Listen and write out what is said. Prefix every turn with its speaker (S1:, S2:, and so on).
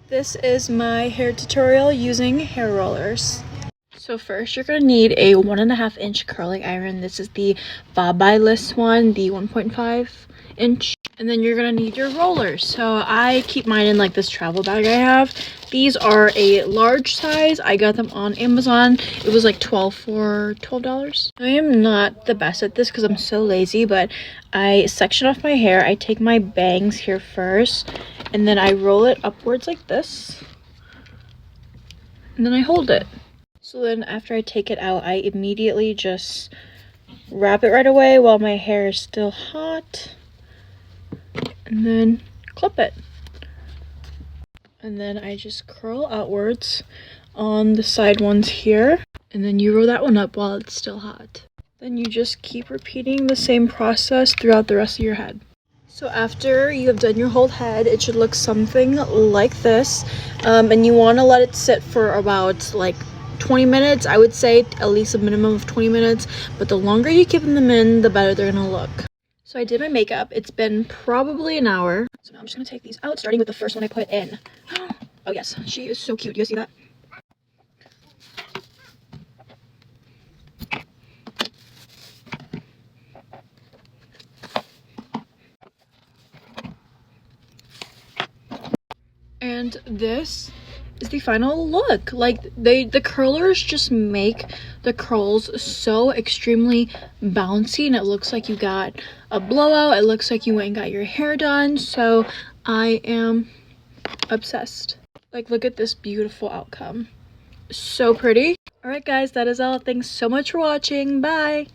S1: This is my hair tutorial using hair rollers. So first you're going to need a 1.5 inch curling iron. This is the Babyliss one, the 1.5 inch. And then you're going to need your rollers. So I keep mine in like this travel bag I have. These are a large size. I got them on Amazon. It was like $12. I am not the best at this because I'm so lazy, but I section off my hair. I take my bangs here first, and then I roll it upwards like this. And then I hold it. So then after I take it out, I immediately just wrap it right away while my hair is still hot. And then clip it. And then I just curl outwards on the side ones here. And then you roll that one up while it's still hot. Then you just keep repeating the same process throughout the rest of your head. So after you have done your whole head, it should look something like this. And you want to let it sit for about like 20 minutes. I would say at least a minimum of 20 minutes. But the longer you keep them in, the better they're going to look. So I did my makeup. It's been probably an hour. So now I'm just going to take these out, starting with the first one I put in. Oh yes, she is so cute. Do you see that? And this is the final look. Like the curlers just make the curls so extremely bouncy, and it looks like you got a blowout. It looks like you went and got your hair done. So I am obsessed. Like, look at this beautiful outcome. So pretty. All right guys, that is all. Thanks so much for watching. Bye.